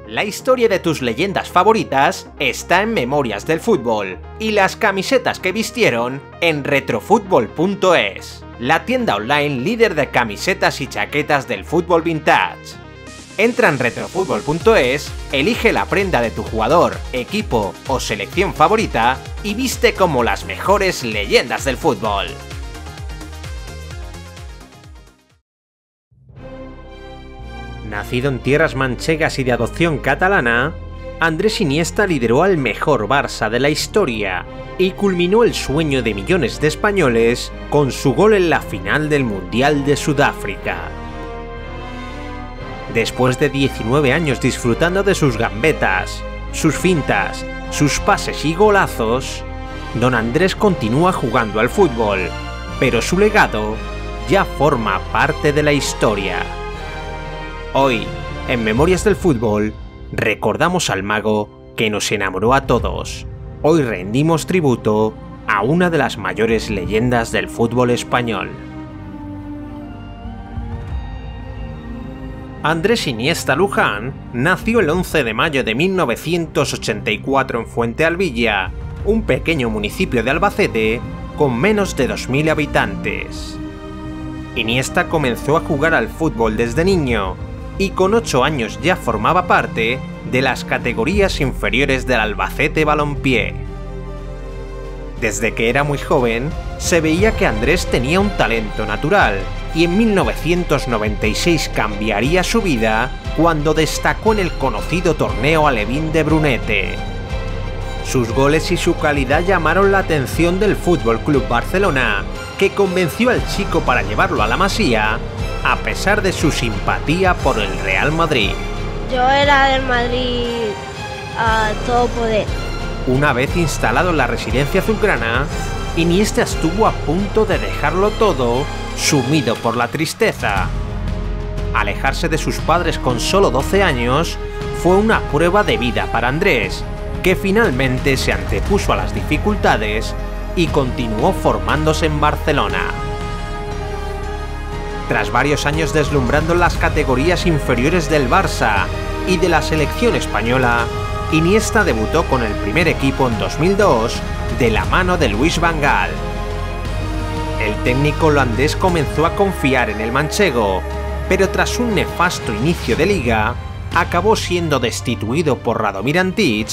La historia de tus leyendas favoritas está en Memorias del Fútbol y las camisetas que vistieron en retrofutbol.es, la tienda online líder de camisetas y chaquetas del fútbol vintage. Entra en retrofutbol.es, elige la prenda de tu jugador, equipo o selección favorita y viste como las mejores leyendas del fútbol. Nacido en tierras manchegas y de adopción catalana, Andrés Iniesta lideró al mejor Barça de la historia y culminó el sueño de millones de españoles con su gol en la final del Mundial de Sudáfrica. Después de 19 años disfrutando de sus gambetas, sus fintas, sus pases y golazos, Don Andrés continúa jugando al fútbol, pero su legado ya forma parte de la historia. Hoy, en Memorias del Fútbol, recordamos al mago que nos enamoró a todos. Hoy rendimos tributo a una de las mayores leyendas del fútbol español. Andrés Iniesta Luján nació el 11 de mayo de 1984 en Fuentealbilla, un pequeño municipio de Albacete con menos de 2000 habitantes. Iniesta comenzó a jugar al fútbol desde niño y con 8 años ya formaba parte de las categorías inferiores del Albacete Balompié. Desde que era muy joven, se veía que Andrés tenía un talento natural y en 1996 cambiaría su vida cuando destacó en el conocido torneo Alevín de Brunete. Sus goles y su calidad llamaron la atención del Fútbol Club Barcelona, que convenció al chico para llevarlo a la Masía, a pesar de su simpatía por el Real Madrid. Yo era del Madrid a todo poder. Una vez instalado en la residencia azulgrana, Iniesta estuvo a punto de dejarlo todo, sumido por la tristeza. Alejarse de sus padres con solo 12 años fue una prueba de vida para Andrés, que finalmente se antepuso a las dificultades y continuó formándose en Barcelona. Tras varios años deslumbrando en las categorías inferiores del Barça y de la selección española, Iniesta debutó con el primer equipo en 2002 de la mano de Luis Van Gaal. El técnico holandés comenzó a confiar en el manchego, pero tras un nefasto inicio de liga, acabó siendo destituido por Radomir Antic,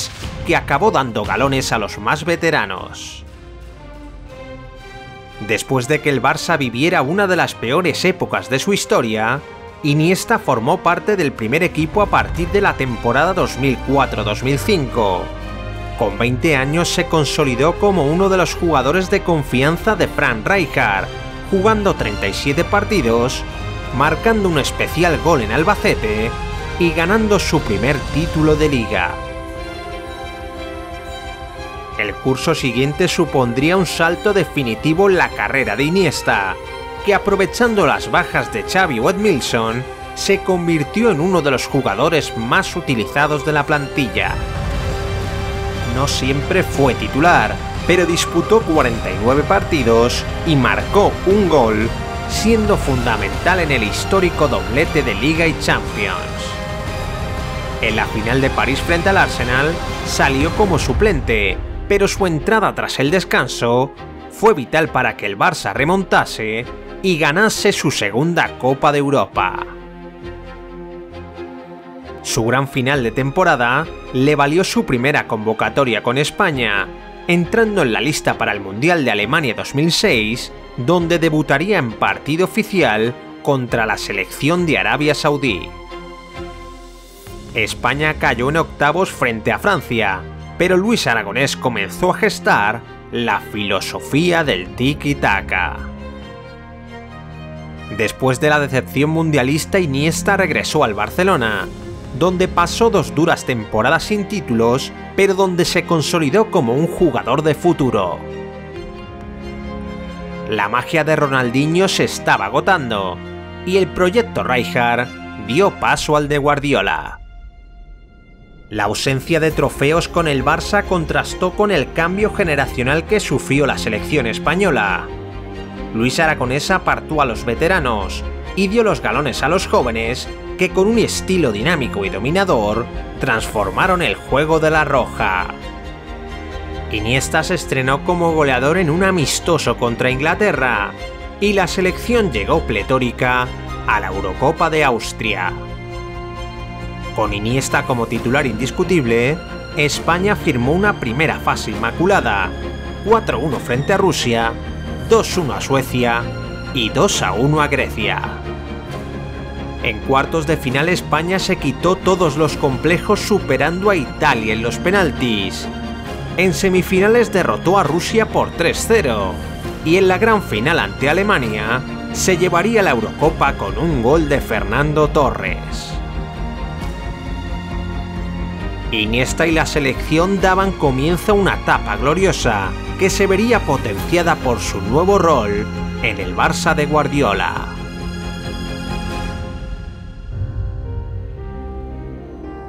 que acabó dando galones a los más veteranos. Después de que el Barça viviera una de las peores épocas de su historia, Iniesta formó parte del primer equipo a partir de la temporada 2004-2005. Con 20 años se consolidó como uno de los jugadores de confianza de Frank Rijkaard, jugando 37 partidos, marcando un especial gol en Albacete y ganando su primer título de liga. El curso siguiente supondría un salto definitivo en la carrera de Iniesta, que aprovechando las bajas de Xavi o Edmilson, se convirtió en uno de los jugadores más utilizados de la plantilla. No siempre fue titular, pero disputó 49 partidos y marcó un gol, siendo fundamental en el histórico doblete de Liga y Champions. En la final de París frente al Arsenal salió como suplente, pero su entrada tras el descanso fue vital para que el Barça remontase y ganase su segunda Copa de Europa. Su gran final de temporada le valió su primera convocatoria con España, entrando en la lista para el Mundial de Alemania 2006, donde debutaría en partido oficial contra la selección de Arabia Saudí. España cayó en octavos frente a Francia, pero Luis Aragonés comenzó a gestar la filosofía del tiki-taka. Después de la decepción mundialista, Iniesta regresó al Barcelona, donde pasó 2 duras temporadas sin títulos, pero donde se consolidó como un jugador de futuro. La magia de Ronaldinho se estaba agotando, y el proyecto Rijkaard dio paso al de Guardiola. La ausencia de trofeos con el Barça contrastó con el cambio generacional que sufrió la selección española. Luis Aragonés apartó a los veteranos y dio los galones a los jóvenes que con un estilo dinámico y dominador transformaron el juego de la Roja. Iniesta se estrenó como goleador en un amistoso contra Inglaterra y la selección llegó pletórica a la Eurocopa de Austria. Con Iniesta como titular indiscutible, España firmó una primera fase inmaculada, 4-1 frente a Rusia, 2-1 a Suecia y 2-1 a Grecia. En cuartos de final España se quitó todos los complejos superando a Italia en los penaltis. En semifinales derrotó a Rusia por 3-0 y en la gran final ante Alemania se llevaría la Eurocopa con un gol de Fernando Torres. Iniesta y la selección daban comienzo a una etapa gloriosa que se vería potenciada por su nuevo rol en el Barça de Guardiola.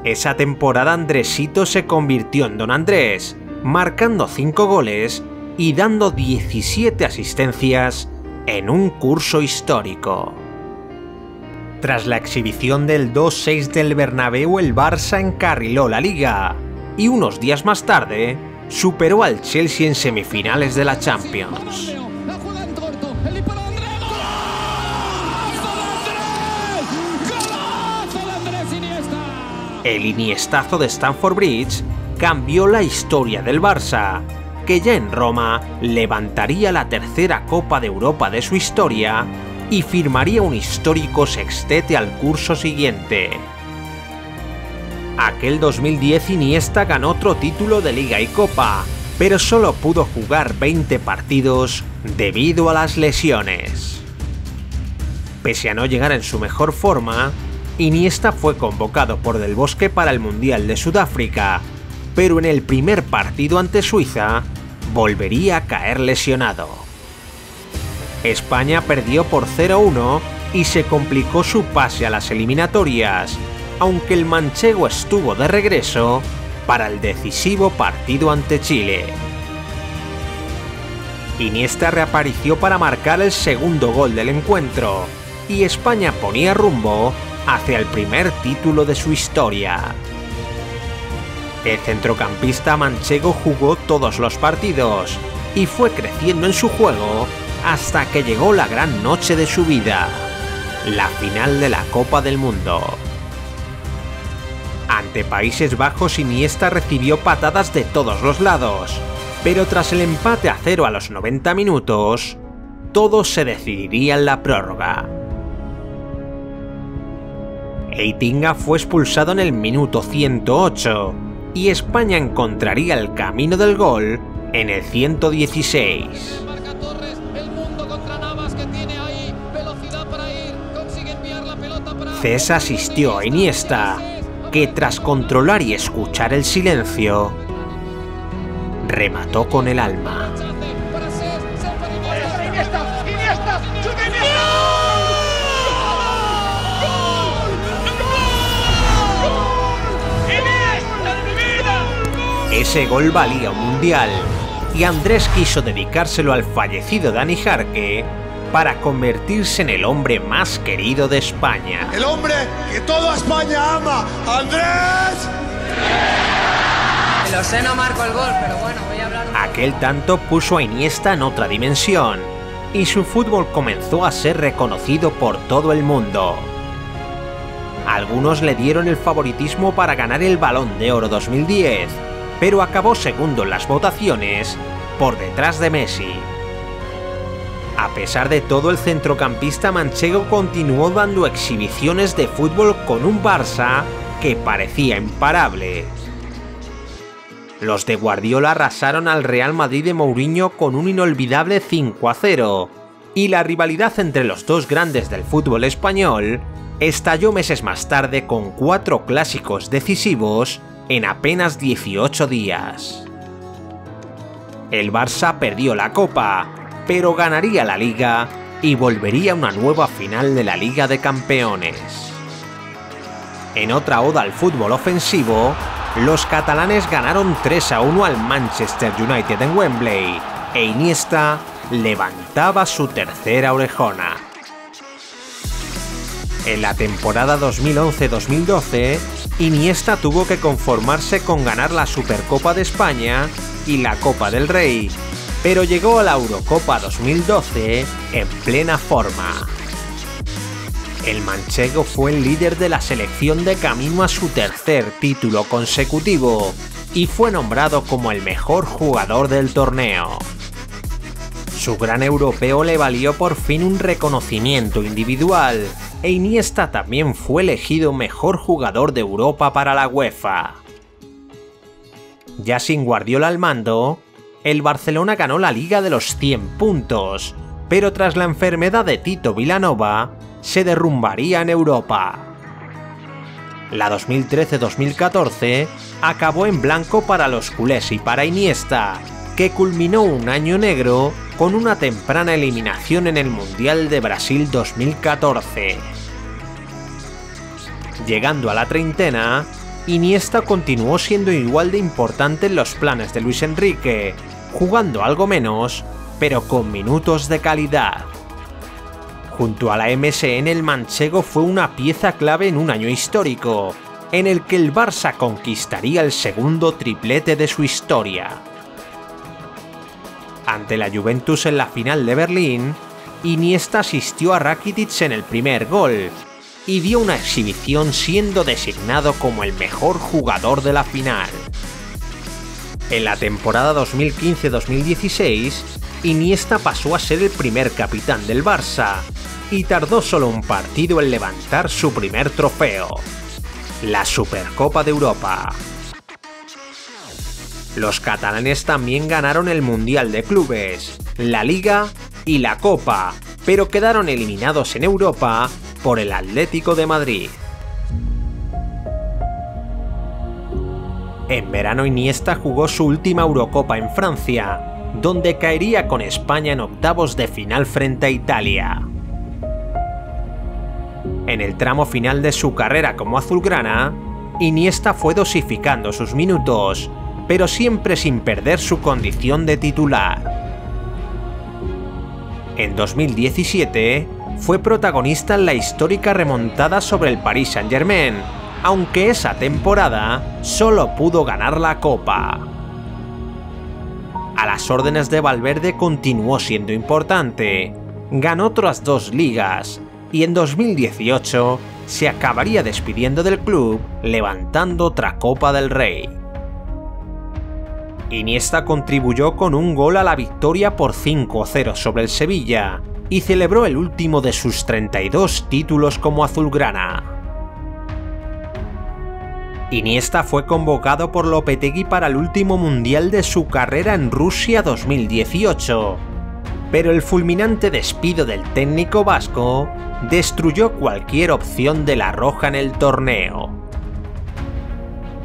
Esa temporada Andresito se convirtió en Don Andrés, marcando 5 goles y dando 17 asistencias en un curso histórico. Tras la exhibición del 2-6 del Bernabéu, el Barça encarriló la Liga y unos días más tarde superó al Chelsea en semifinales de la Champions. El iniestazo de Stamford Bridge cambió la historia del Barça, que ya en Roma levantaría la tercera Copa de Europa de su historia y firmaría un histórico sextete al curso siguiente. Aquel 2010 Iniesta ganó otro título de Liga y Copa, pero solo pudo jugar 20 partidos debido a las lesiones. Pese a no llegar en su mejor forma, Iniesta fue convocado por Del Bosque para el Mundial de Sudáfrica, pero en el primer partido ante Suiza volvería a caer lesionado. España perdió por 0-1 y se complicó su pase a las eliminatorias, aunque el manchego estuvo de regreso para el decisivo partido ante Chile. Iniesta reapareció para marcar el segundo gol del encuentro y España ponía rumbo hacia el primer título de su historia. El centrocampista manchego jugó todos los partidos y fue creciendo en su juego hasta que llegó la gran noche de su vida, la final de la Copa del Mundo. Ante Países Bajos, Iniesta recibió patadas de todos los lados, pero tras el empate a 0 a los 90 minutos, todo se decidiría en la prórroga. Heitinga fue expulsado en el minuto 108 y España encontraría el camino del gol en el 116. Cés asistió a Iniesta, que tras controlar y escuchar el silencio, remató con el alma. Ese gol valía un mundial, y Andrés quiso dedicárselo al fallecido Dani Jarque para convertirse en el hombre más querido de España. El hombre que toda España ama, ¡Andrés! Lo sé, no marco el gol, pero bueno, voy a hablar un poco. Aquel tanto puso a Iniesta en otra dimensión, y su fútbol comenzó a ser reconocido por todo el mundo. Algunos le dieron el favoritismo para ganar el Balón de Oro 2010, pero acabó segundo en las votaciones, por detrás de Messi. A pesar de todo, el centrocampista manchego continuó dando exhibiciones de fútbol con un Barça que parecía imparable. Los de Guardiola arrasaron al Real Madrid de Mourinho con un inolvidable 5-0, y la rivalidad entre los dos grandes del fútbol español estalló meses más tarde con 4 clásicos decisivos en apenas 18 días. El Barça perdió la Copa, pero ganaría la Liga y volvería a una nueva final de la Liga de Campeones. En otra oda al fútbol ofensivo, los catalanes ganaron 3-1 al Manchester United en Wembley, e Iniesta levantaba su tercera orejona. En la temporada 2011-2012, Iniesta tuvo que conformarse con ganar la Supercopa de España y la Copa del Rey, pero llegó a la Eurocopa 2012 en plena forma. El manchego fue el líder de la selección de camino a su tercer título consecutivo y fue nombrado como el mejor jugador del torneo. Su gran europeo le valió por fin un reconocimiento individual, e Iniesta también fue elegido mejor jugador de Europa para la UEFA. Ya sin Guardiola al mando, el Barcelona ganó la Liga de los 100 puntos, pero tras la enfermedad de Tito Vilanova, se derrumbaría en Europa. La 2013-2014 acabó en blanco para los culés y para Iniesta, que culminó un año negro con una temprana eliminación en el Mundial de Brasil 2014. Llegando a la treintena, Iniesta continuó siendo igual de importante en los planes de Luis Enrique, jugando algo menos, pero con minutos de calidad. Junto a la MSN, el manchego fue una pieza clave en un año histórico, en el que el Barça conquistaría el segundo triplete de su historia. Ante la Juventus en la final de Berlín, Iniesta asistió a Rakitic en el primer gol y dio una exhibición siendo designado como el mejor jugador de la final. En la temporada 2015-2016, Iniesta pasó a ser el primer capitán del Barça y tardó solo un partido en levantar su primer trofeo, la Supercopa de Europa. Los catalanes también ganaron el Mundial de Clubes, la Liga y la Copa, pero quedaron eliminados en Europa por el Atlético de Madrid. En verano, Iniesta jugó su última Eurocopa en Francia, donde caería con España en octavos de final frente a Italia. En el tramo final de su carrera como azulgrana, Iniesta fue dosificando sus minutos, pero siempre sin perder su condición de titular. En 2017 fue protagonista en la histórica remontada sobre el Paris Saint-Germain, aunque esa temporada solo pudo ganar la Copa. A las órdenes de Valverde continuó siendo importante, ganó otras 2 ligas y en 2018 se acabaría despidiendo del club levantando otra Copa del Rey. Iniesta contribuyó con un gol a la victoria por 5-0 sobre el Sevilla y celebró el último de sus 32 títulos como azulgrana. Iniesta fue convocado por Lopetegui para el último mundial de su carrera en Rusia 2018, pero el fulminante despido del técnico vasco destruyó cualquier opción de la roja en el torneo.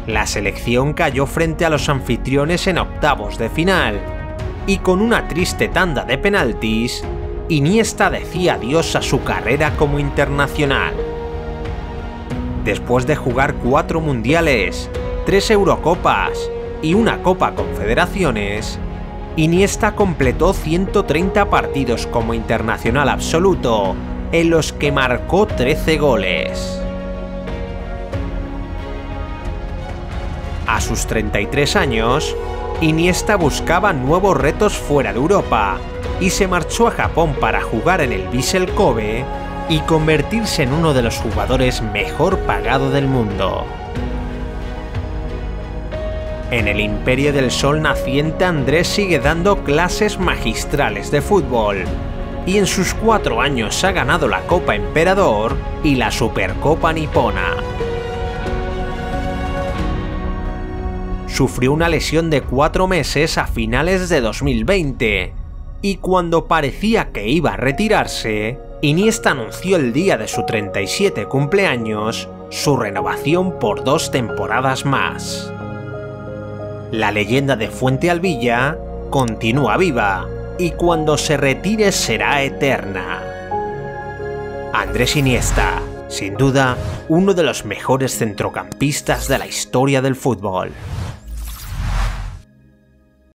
La selección cayó frente a los anfitriones en octavos de final, y con una triste tanda de penaltis, Iniesta decía adiós a su carrera como internacional. Después de jugar 4 mundiales, 3 Eurocopas y una Copa Confederaciones, Iniesta completó 130 partidos como internacional absoluto, en los que marcó 13 goles. A sus 33 años, Iniesta buscaba nuevos retos fuera de Europa y se marchó a Japón para jugar en el Vissel Kobe y convertirse en uno de los jugadores mejor pagado del mundo. En el Imperio del Sol naciente, Andrés sigue dando clases magistrales de fútbol y en sus 4 años ha ganado la Copa Emperador y la Supercopa Nipona. Sufrió una lesión de 4 meses a finales de 2020 y cuando parecía que iba a retirarse, Iniesta anunció el día de su 37 cumpleaños su renovación por 2 temporadas más. La leyenda de Fuente Alvilla continúa viva y cuando se retire será eterna. Andrés Iniesta, sin duda, uno de los mejores centrocampistas de la historia del fútbol.